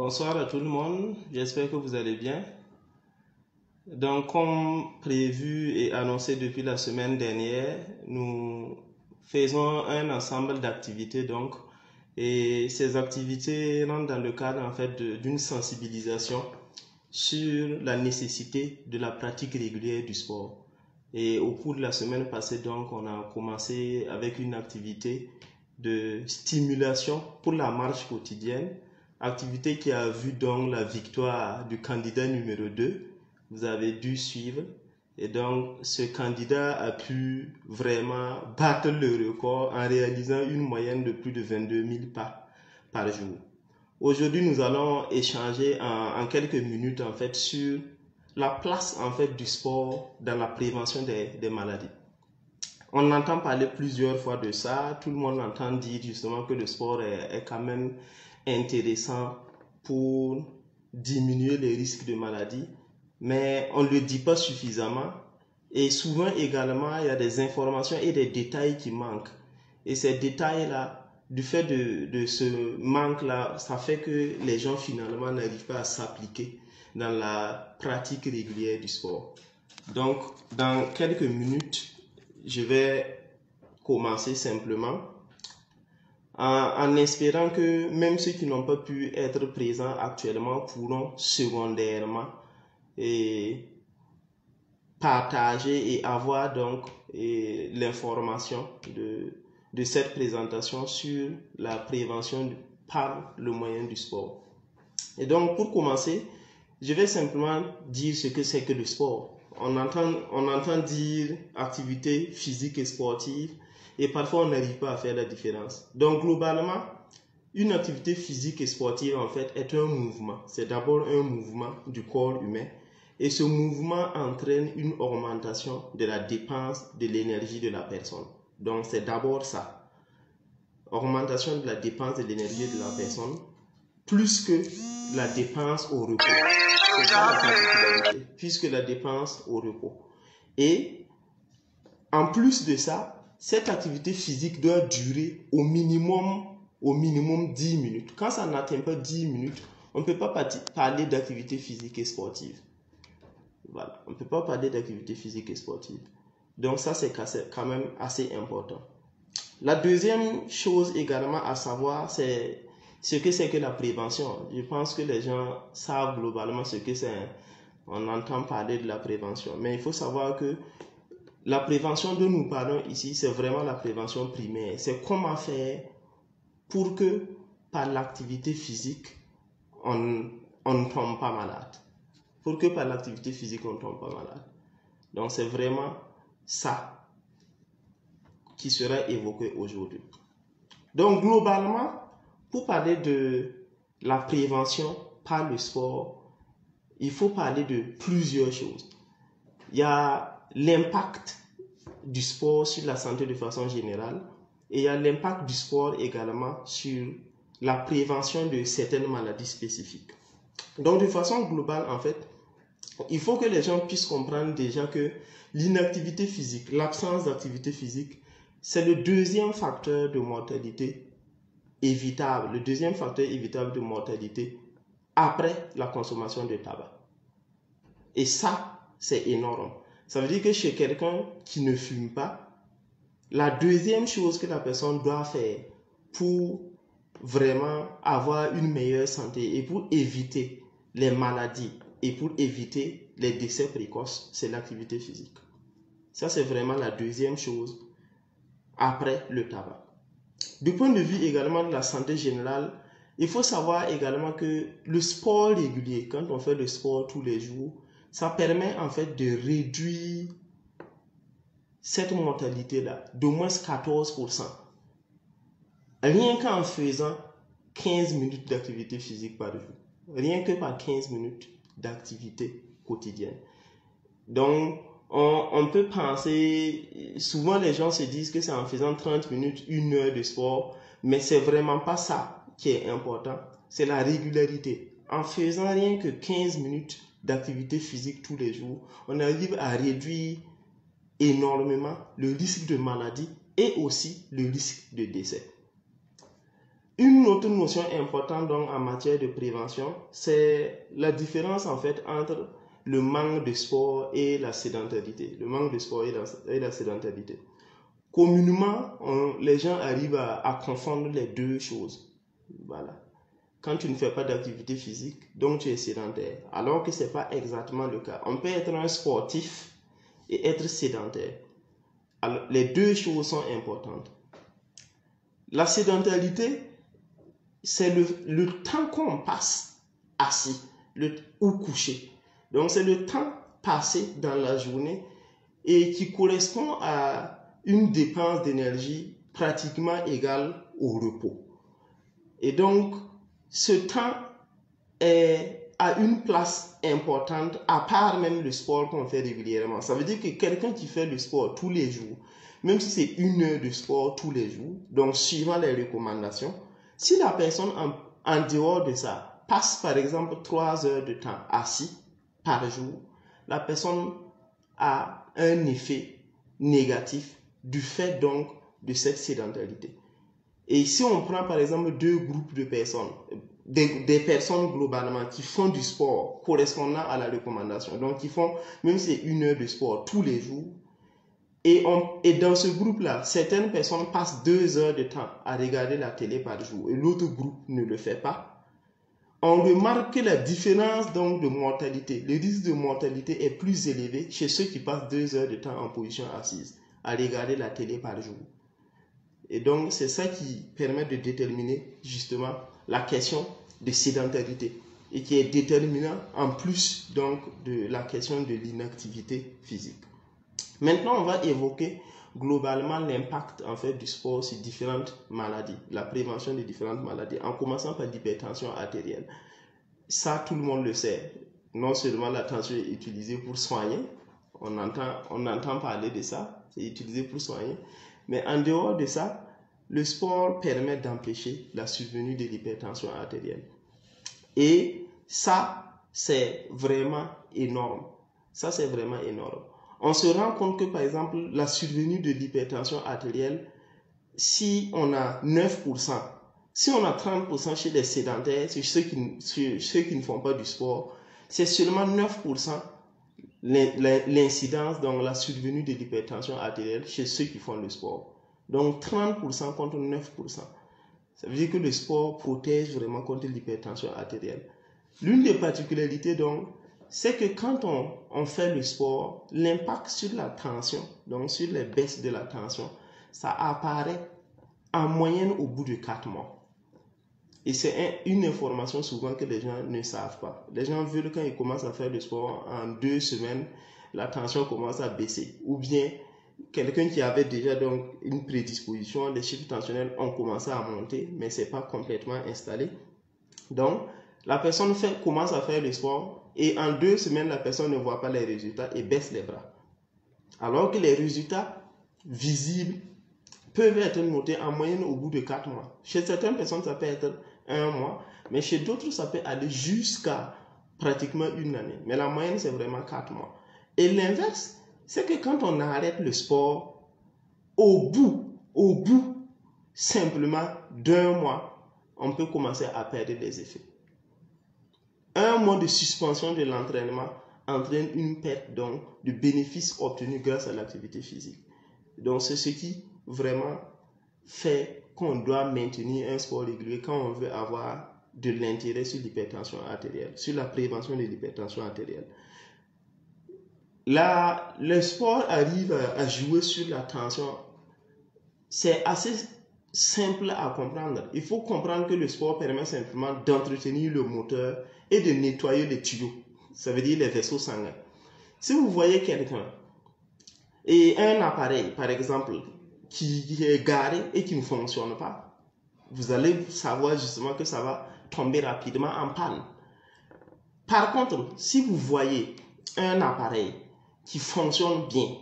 Bonsoir à tout le monde, j'espère que vous allez bien. Donc, comme prévu et annoncé depuis la semaine dernière, nous faisons un ensemble d'activités et ces activités rentrent dans le cadre en fait d'une sensibilisation sur la nécessité de la pratique régulière du sport. Et au cours de la semaine passée, donc, on a commencé avec une activité de stimulation pour la marche quotidienne, activité qui a vu donc la victoire du candidat numéro 2. Vous avez dû suivre. Et donc, ce candidat a pu vraiment battre le record en réalisant une moyenne de plus de 22 000 pas par jour. Aujourd'hui, nous allons échanger en quelques minutes en fait sur la place en fait du sport dans la prévention des maladies. On entend parler plusieurs fois de ça, tout le monde entend dire justement que le sport est quand même intéressant pour diminuer les risques de maladies, mais on ne le dit pas suffisamment et souvent également il y a des informations et des détails qui manquent. Et ces détails-là, du fait de ce manque-là, ça fait que les gens finalement n'arrivent pas à s'appliquer dans la pratique régulière du sport. Donc, dans quelques minutes, je vais commencer simplement en espérant que même ceux qui n'ont pas pu être présents actuellement pourront secondairement partager et avoir donc l'information de cette présentation sur la prévention par le moyen du sport. Et donc, pour commencer, je vais simplement dire ce que c'est que le sport. On entend dire activité physique et sportive et parfois on n'arrive pas à faire la différence. Donc, globalement, une activité physique et sportive en fait est un mouvement. C'est d'abord un mouvement du corps humain et ce mouvement entraîne une augmentation de la dépense de l'énergie de la personne. Donc, c'est d'abord ça. Augmentation de la dépense de l'énergie de la personne plus que la dépense au repos. C'est ça la particularité, puisque la dépense au repos. Et en plus de ça, cette activité physique doit durer au minimum 10 minutes. Quand ça n'atteint pas 10 minutes, on ne peut pas parler d'activité physique et sportive. Voilà, on ne peut pas parler d'activité physique et sportive. Donc ça, c'est quand même assez important. La deuxième chose également à savoir, c'est ce que c'est que la prévention. Je pense que les gens savent globalement ce que c'est. On entend parler de la prévention. Mais il faut savoir que la prévention dont nous parlons ici, c'est vraiment la prévention primaire. C'est comment faire pour que par l'activité physique, on ne tombe pas malade. Pour que par l'activité physique, on ne tombe pas malade. Donc c'est vraiment ça qui sera évoqué aujourd'hui. Donc globalement, pour parler de la prévention par le sport, il faut parler de plusieurs choses. Il y a l'impact du sport sur la santé de façon générale et il y a l'impact du sport également sur la prévention de certaines maladies spécifiques. Donc de façon globale, en fait, il faut que les gens puissent comprendre déjà que l'inactivité physique, l'absence d'activité physique, c'est le deuxième facteur de mortalité évitable, le deuxième facteur évitable de mortalité après la consommation de tabac. Et ça, c'est énorme. Ça veut dire que chez quelqu'un qui ne fume pas, la deuxième chose que la personne doit faire pour vraiment avoir une meilleure santé et pour éviter les maladies et pour éviter les décès précoces, c'est l'activité physique. Ça, c'est vraiment la deuxième chose après le tabac. Du point de vue également de la santé générale, il faut savoir également que le sport régulier, quand on fait le sport tous les jours, ça permet en fait de réduire cette mortalité-là d'au moins 14%. Rien qu'en faisant 15 minutes d'activité physique par jour. Rien que par 15 minutes d'activité quotidienne. Donc, on peut penser, souvent les gens se disent que c'est en faisant 30 minutes, 1 heure de sport, mais c'est vraiment pas ça qui est important, c'est la régularité. En faisant rien que 15 minutes d'activité physique tous les jours, on arrive à réduire énormément le risque de maladie et aussi le risque de décès. Une autre notion importante donc en matière de prévention, c'est la différence en fait entre le manque de sport et la sédentarité. Le manque de sport et la sédentarité. Communément, les gens arrivent à confondre les deux choses. Voilà. Quand tu ne fais pas d'activité physique, donc tu es sédentaire. Alors que ce n'est pas exactement le cas. On peut être un sportif et être sédentaire. Alors, les deux choses sont importantes. La sédentarité, c'est le temps qu'on passe assis ou couché. Donc, c'est le temps passé dans la journée et qui correspond à une dépense d'énergie pratiquement égale au repos. Et donc, ce temps a une place importante à part même le sport qu'on fait régulièrement. Ça veut dire que quelqu'un qui fait le sport tous les jours, même si c'est 1 heure de sport tous les jours, donc suivant les recommandations, si la personne en dehors de ça passe par exemple 3 heures de temps assis par jour, la personne a un effet négatif du fait donc de cette sédentarité. Et si on prend par exemple 2 groupes de personnes, des personnes globalement qui font du sport correspondant à la recommandation, donc qui font même si c'est 1 heure de sport tous les jours, et dans ce groupe-là, certaines personnes passent 2 heures de temps à regarder la télé par jour et l'autre groupe ne le fait pas, on remarque que la différence donc de mortalité, le risque de mortalité est plus élevé chez ceux qui passent 2 heures de temps en position assise à regarder la télé par jour. Et donc, c'est ça qui permet de déterminer justement la question de sédentarité et qui est déterminant en plus donc de la question de l'inactivité physique. Maintenant, on va évoquer globalement l'impact en fait du sport sur différentes maladies, la prévention de différentes maladies, en commençant par l'hypertension artérielle. Ça, tout le monde le sait. Non seulement la tension est utilisée pour soigner, on entend parler de ça, c'est utilisé pour soigner, mais en dehors de ça, le sport permet d'empêcher la survenue de l'hypertension artérielle. Et ça, c'est vraiment énorme. Ça, c'est vraiment énorme. On se rend compte que, par exemple, la survenue de l'hypertension artérielle, si on a 9%, si on a 30% chez les sédentaires, ceux qui ne font pas du sport, c'est seulement 9% l'incidence, donc la survenue de l'hypertension artérielle chez ceux qui font le sport. Donc 30% contre 9%. Ça veut dire que le sport protège vraiment contre l'hypertension artérielle. L'une des particularités donc, c'est que quand on fait le sport, l'impact sur la tension, donc sur les baisses de la tension, ça apparaît en moyenne au bout de 4 mois. Et c'est une information souvent que les gens ne savent pas. Les gens veulent quand ils commencent à faire le sport, en 2 semaines, la tension commence à baisser. Ou bien, quelqu'un qui avait déjà donc une prédisposition, les chiffres tensionnels ont commencé à monter, mais ce n'est pas complètement installé. Donc, la personne commence à faire le sport et en 2 semaines, la personne ne voit pas les résultats et baisse les bras. Alors que les résultats visibles peuvent être notés en moyenne au bout de 4 mois. Chez certaines personnes, ça peut être 1 mois, mais chez d'autres, ça peut aller jusqu'à pratiquement 1 année. Mais la moyenne, c'est vraiment 4 mois. Et l'inverse, c'est que quand on arrête le sport, au bout simplement d'1 mois, on peut commencer à perdre les effets. 1 mois de suspension de l'entraînement entraîne une perte donc de bénéfices obtenus grâce à l'activité physique. Donc c'est ce qui vraiment fait qu'on doit maintenir un sport régulier quand on veut avoir de l'intérêt sur l'hypertension artérielle, sur la prévention de l'hypertension artérielle. Là, le sport arrive à jouer sur la tension. C'est assez simple à comprendre. Il faut comprendre que le sport permet simplement d'entretenir le moteur et de nettoyer les tuyaux. Ça veut dire les vaisseaux sanguins. Si vous voyez quelqu'un et un appareil, par exemple, qui est garé et qui ne fonctionne pas, vous allez savoir justement que ça va tomber rapidement en panne. Par contre, si vous voyez un appareil qui fonctionne bien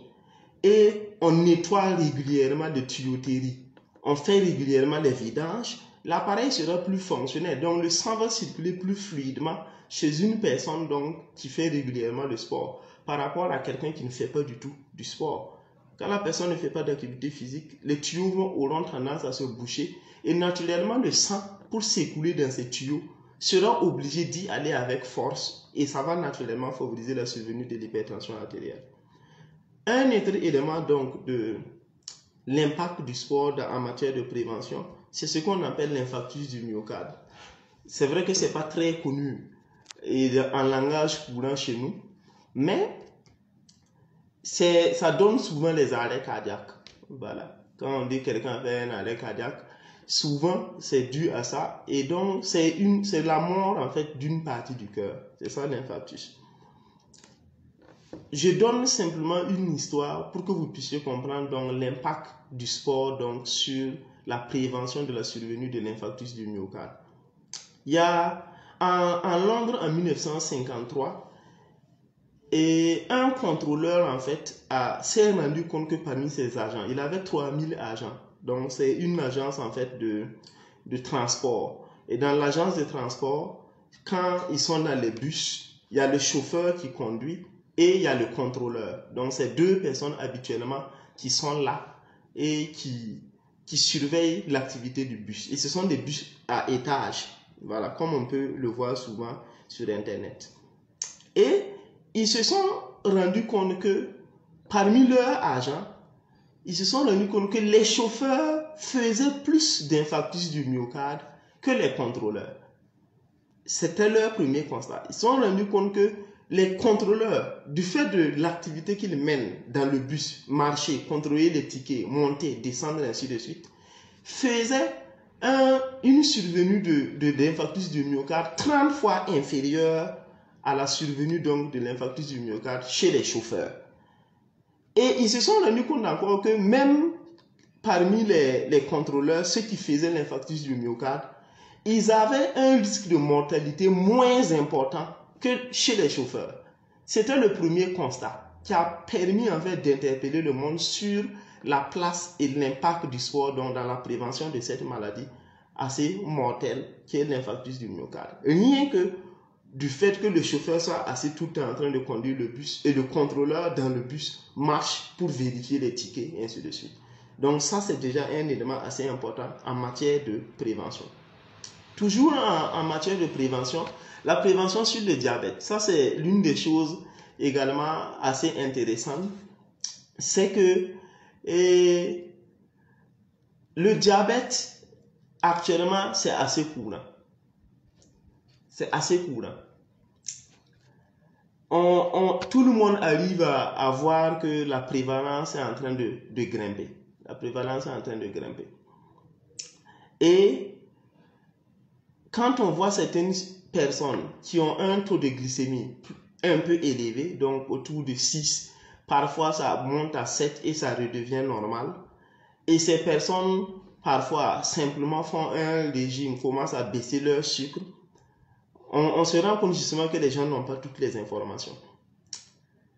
et on nettoie régulièrement les tuyauteries, on fait régulièrement les vidanges, l'appareil sera plus fonctionnel. Donc le sang va circuler plus fluidement chez une personne donc, qui fait régulièrement le sport par rapport à quelqu'un qui ne fait pas du tout du sport. quand la personne ne fait pas d'activité physique, les tuyaux auront tendance à se boucher et naturellement le sang, pour s'écouler dans ces tuyaux, sera obligé d'y aller avec force et ça va naturellement favoriser la survenue de l'hypertension artérielle. Un autre élément donc de l'impact du sport en matière de prévention, c'est ce qu'on appelle l'infarctus du myocarde. C'est vrai que ce n'est pas très connu et en langage courant chez nous, mais ça donne souvent les arrêts cardiaques. Voilà. Quand on dit que quelqu'un a fait un arrêt cardiaque, souvent c'est dû à ça. Et donc c'est la mort en fait d'une partie du cœur. C'est ça l'infarctus. Je donne simplement une histoire pour que vous puissiez comprendre donc l'impact du sport donc sur la prévention de la survenue de l'infarctus du myocarde. Il y a en Londres en 1953, et un contrôleur en fait s'est rendu compte que parmi ses agents, il avait 3000 agents. Donc c'est une agence en fait de transport. Et dans l'agence de transport, quand ils sont dans les bus, il y a le chauffeur qui conduit et il y a le contrôleur. Donc c'est deux personnes habituellement qui sont là et qui surveillent l'activité du bus. Et ce sont des bus à étages. Voilà, comme on peut le voir souvent sur Internet. Et ils se sont rendus compte que parmi leurs agents, ils se sont rendus compte que les chauffeurs faisaient plus d'infarctus du myocarde que les contrôleurs. C'était leur premier constat. Ils se sont rendus compte que les contrôleurs, du fait de l'activité qu'ils mènent dans le bus, marcher, contrôler les tickets, monter, descendre, ainsi de suite, faisaient une survenue d'infarctus du myocarde 30 fois inférieure à la survenue donc de l'infarctus du myocarde chez les chauffeurs. Et ils se sont rendus compte encore que même parmi les contrôleurs, ceux qui faisaient l'infarctus du myocarde, ils avaient un risque de mortalité moins important que chez les chauffeurs. C'était le premier constat qui a permis en fait d'interpeller le monde sur la place et l'impact du sport dans la prévention de cette maladie assez mortelle qui est l'infarctus du myocarde. Rien que du fait que le chauffeur soit assis tout le temps en train de conduire le bus et le contrôleur dans le bus marche pour vérifier les tickets et ainsi de suite. Donc ça c'est déjà un élément assez important en matière de prévention. Toujours en matière de prévention, la prévention sur le diabète, ça c'est l'une des choses également assez intéressantes, c'est que le diabète actuellement c'est assez courant. C'est assez courant. Tout le monde arrive à voir que la prévalence est en train de grimper. La prévalence est en train de grimper. Et quand on voit certaines personnes qui ont un taux de glycémie un peu élevé, donc autour de 6, parfois ça monte à 7 et ça redevient normal. Et ces personnes, parfois, simplement font un régime, commencent à baisser leur sucre. On se rend compte justement que les gens n'ont pas toutes les informations.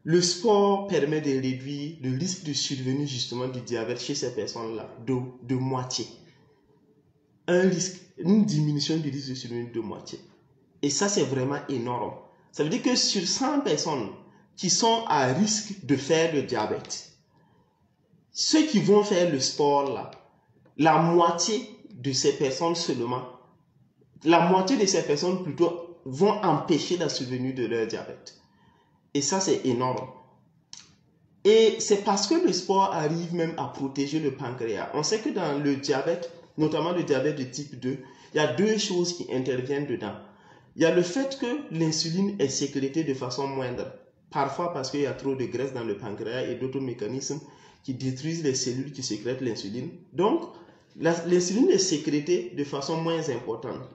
Le sport permet de réduire le risque de survenue justement du diabète chez ces personnes-là de moitié. Une diminution du risque de survenue de moitié. Et ça, c'est vraiment énorme. Ça veut dire que sur 100 personnes qui sont à risque de faire le diabète, ceux qui vont faire le sport là, la moitié de ces personnes seulement, la moitié de ces personnes plutôt vont empêcher la survenue de leur diabète. Et ça, c'est énorme. Et c'est parce que le sport arrive même à protéger le pancréas. On sait que dans le diabète, notamment le diabète de type 2, il y a deux choses qui interviennent dedans. Il y a le fait que l'insuline est sécrétée de façon moindre. Parfois parce qu'il y a trop de graisse dans le pancréas et d'autres mécanismes qui détruisent les cellules qui sécrètent l'insuline. Donc, l'insuline est sécrétée de façon moins importante.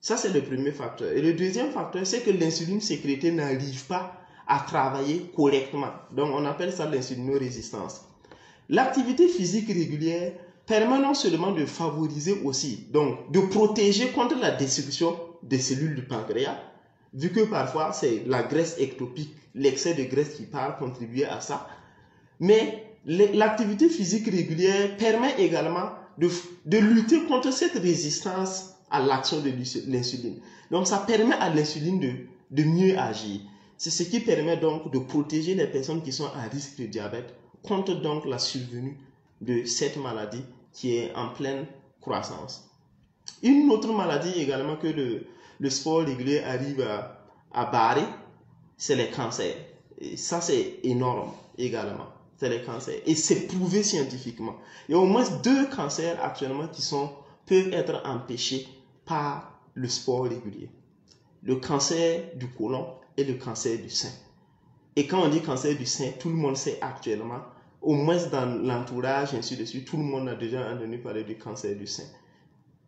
Ça, c'est le premier facteur. Et le deuxième facteur, c'est que l'insuline sécrétée n'arrive pas à travailler correctement. Donc, on appelle ça l'insulinorésistance. L'activité physique régulière permet non seulement de favoriser aussi, donc de protéger contre la destruction des cellules du pancréas, vu que parfois c'est la graisse ectopique, l'excès de graisse qui part contribuer à ça, mais l'activité physique régulière permet également de lutter contre cette résistance à l'action de l'insuline. Donc ça permet à l'insuline de mieux agir. C'est ce qui permet donc de protéger les personnes qui sont à risque de diabète compte donc la survenue de cette maladie qui est en pleine croissance. Une autre maladie également que le sport régulier arrive à barrer, c'est les cancers. Et ça, c'est énorme également. C'est les cancers. Et c'est prouvé scientifiquement. Il y a au moins 2 cancers actuellement qui peuvent être empêchés par le sport régulier. Le cancer du côlon et le cancer du sein. Et quand on dit cancer du sein, tout le monde sait actuellement, au moins dans l'entourage, ainsi de suite, tout le monde a déjà entendu parler du cancer du sein.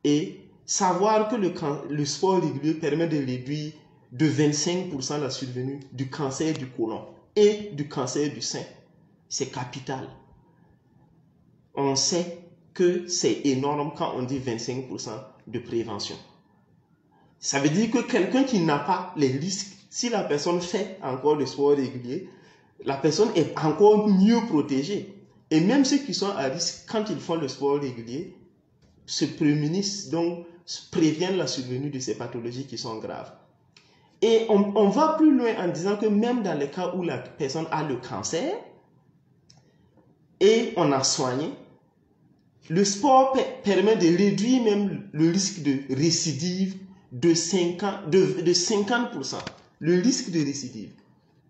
Et savoir que le sport régulier permet de réduire de 25% la survenue du cancer du côlon et du cancer du sein, c'est capital. On sait que c'est énorme quand on dit 25% de prévention. Ça veut dire que quelqu'un qui n'a pas les risques, si la personne fait encore le sport régulier, la personne est encore mieux protégée. Et même ceux qui sont à risque, quand ils font le sport régulier, se prémunissent, donc préviennent la survenue de ces pathologies qui sont graves. Et on va plus loin en disant que même dans les cas où la personne a le cancer et on a soigné, le sport permet de réduire même le risque de récidive de 50%. Le risque de récidive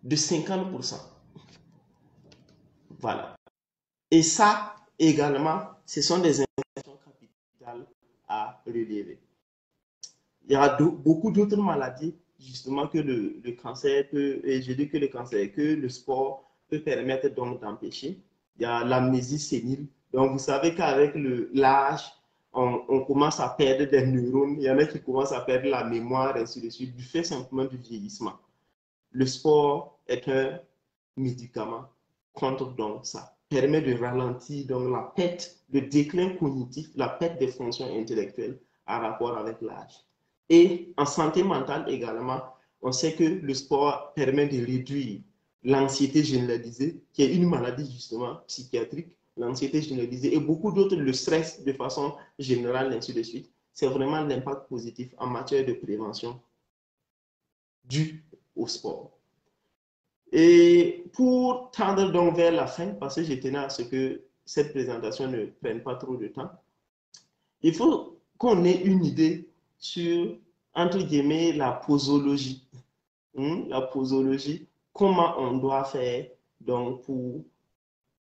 de 50%. Voilà. Et ça, également, ce sont des informations capitales à relever. Il y a beaucoup d'autres maladies, justement, que le cancer peut, et je dis que le cancer, que le sport peut permettre donc d'empêcher. Il y a l'amnésie sénile. Donc, vous savez qu'avec l'âge, on commence à perdre des neurones. Il y en a qui commencent à perdre la mémoire, ainsi de suite, du fait simplement du vieillissement. Le sport est un médicament contre donc ça. Permet de ralentir donc la perte, le déclin cognitif, la perte des fonctions intellectuelles en rapport avec l'âge. Et en santé mentale également, on sait que le sport permet de réduire l'anxiété généralisée, qui est une maladie justement psychiatrique, l'anxiété généralisée et beaucoup d'autres, le stress de façon générale, ainsi de suite. C'est vraiment l'impact positif en matière de prévention dû au sport. Et pour tendre donc vers la fin, parce que je tenais à ce que cette présentation ne prenne pas trop de temps, il faut qu'on ait une idée sur, entre guillemets, la posologie. La posologie, comment on doit faire donc, pour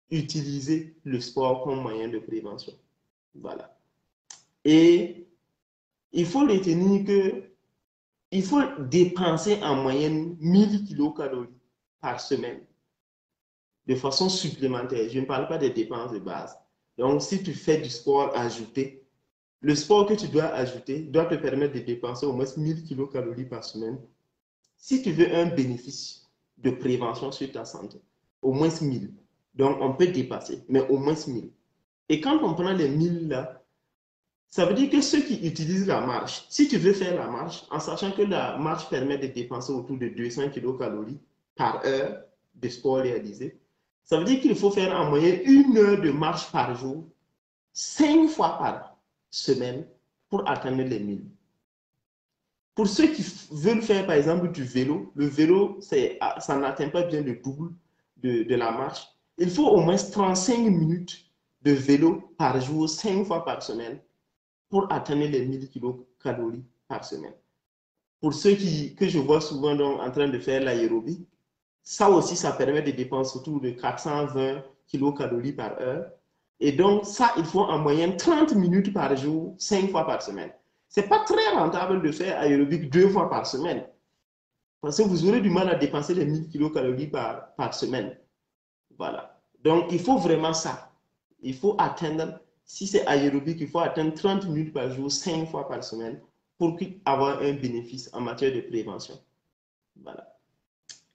utiliser le sport comme moyen de prévention. Voilà. Et il faut retenir que il faut dépenser en moyenne 1000 kilocalories par semaine de façon supplémentaire. Je ne parle pas des dépenses de base. Donc, si tu fais du sport ajouté, le sport que tu dois ajouter doit te permettre de dépenser au moins 1000 kilocalories par semaine. Si tu veux un bénéfice de prévention sur ta santé, au moins 1000. Donc, on peut dépasser, mais au moins 1000. Et quand on prend les 1000 là, ça veut dire que ceux qui utilisent la marche, si tu veux faire la marche, en sachant que la marche permet de dépenser autour de 200 kilocalories par heure de sport réalisé, ça veut dire qu'il faut faire en moyenne 1 heure de marche par jour, 5 fois par semaine pour atteindre les 1000. Pour ceux qui veulent faire par exemple du vélo, le vélo, ça n'atteint pas bien le double de la marche. Il faut au moins 35 minutes de vélo par jour, 5 fois par semaine, pour atteindre les 1000 kilocalories par semaine. Pour ceux que je vois souvent donc, en train de faire l'aérobie, ça aussi, ça permet de dépenser autour de 420 kilocalories par heure. Et donc, ça, il faut en moyenne 30 minutes par jour, 5 fois par semaine. Ce n'est pas très rentable de faire aérobic 2 fois par semaine. Parce que vous aurez du mal à dépenser les 1000 kilocalories par semaine. Voilà. Donc, il faut vraiment ça. Il faut atteindre, si c'est aérobic, il faut atteindre 30 minutes par jour, 5 fois par semaine, pour avoir un bénéfice en matière de prévention. Voilà.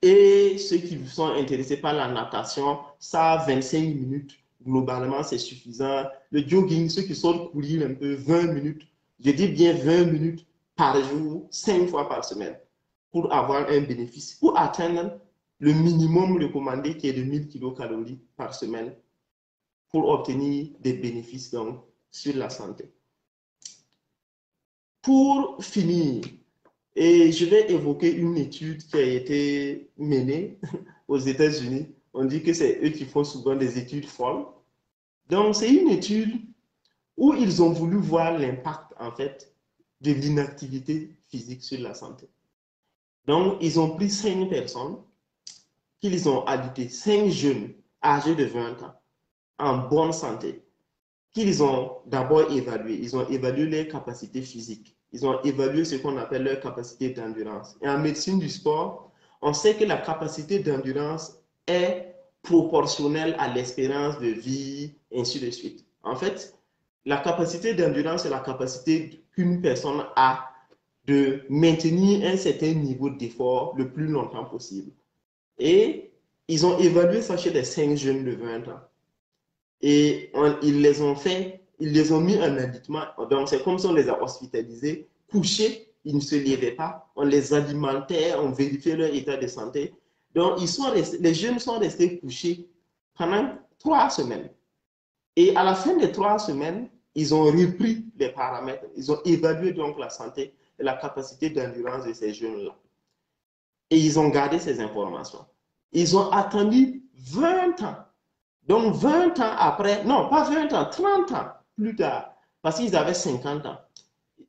Et ceux qui sont intéressés par la natation, ça, 25 minutes, globalement, c'est suffisant. Le jogging, ceux qui sortent courir un peu, 20 minutes, je dis bien 20 minutes par jour, 5 fois par semaine, pour avoir un bénéfice, pour atteindre le minimum recommandé qui est de 1000 kilocalories par semaine, pour obtenir des bénéfices donc, sur la santé. Pour finir, et je vais évoquer une étude qui a été menée aux États-Unis on dit que c'est eux qui font souvent des études folles. Donc, c'est une étude où ils ont voulu voir l'impact, en fait, de l'inactivité physique sur la santé. Donc, ils ont pris 5 personnes qu'ils ont habité, 5 jeunes âgés de 20 ans, en bonne santé, qu'ils ont d'abord évalué. Ils ont évalué leurs capacités physiques. Ils ont évalué ce qu'on appelle leur capacité d'endurance. Et en médecine du sport, on sait que la capacité d'endurance est proportionnelle à l'espérance de vie, ainsi de suite. En fait, la capacité d'endurance est la capacité qu'une personne a de maintenir un certain niveau d'effort le plus longtemps possible. Et ils ont évalué ça chez les 5 jeunes de 20 ans. Et ils les ont fait, ils les ont mis en habitement. Donc, c'est comme si on les a hospitalisés, couchés, ils ne se levaient pas. On les alimentait, on vérifiait leur état de santé. Donc, les jeunes sont restés couchés pendant 3 semaines. Et à la fin des 3 semaines, ils ont repris les paramètres. Ils ont évalué donc la santé et la capacité d'endurance de ces jeunes-là. Et ils ont gardé ces informations. Ils ont attendu 20 ans. Donc 20 ans après, non, pas 20 ans, 30 ans plus tard, parce qu'ils avaient 50 ans.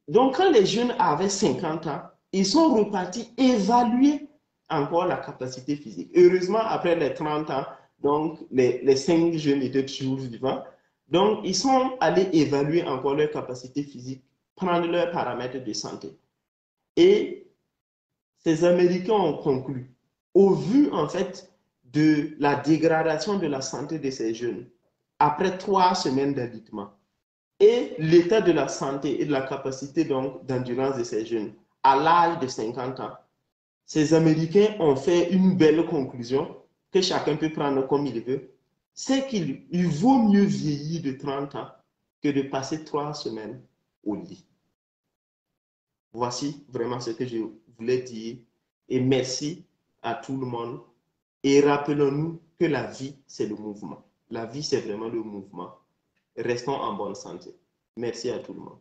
Donc quand les jeunes avaient 50 ans, ils sont repartis évaluer encore la capacité physique. Heureusement, après les 30 ans, donc les 5 jeunes étaient toujours vivants. Donc ils sont allés évaluer encore leur capacité physique, prendre leurs paramètres de santé. Et ces Américains ont conclu, au vu en fait de la dégradation de la santé de ces jeunes, après 3 semaines d'alitement, et l'état de la santé et de la capacité d'endurance de ces jeunes à l'âge de 50 ans, ces Américains ont fait une belle conclusion que chacun peut prendre comme il veut, c'est qu'il vaut mieux vieillir de 30 ans que de passer 3 semaines au lit. Voici vraiment ce que je voulais dire et merci à tout le monde. Et rappelons-nous que la vie, c'est le mouvement. La vie, c'est vraiment le mouvement. Restons en bonne santé. Merci à tout le monde.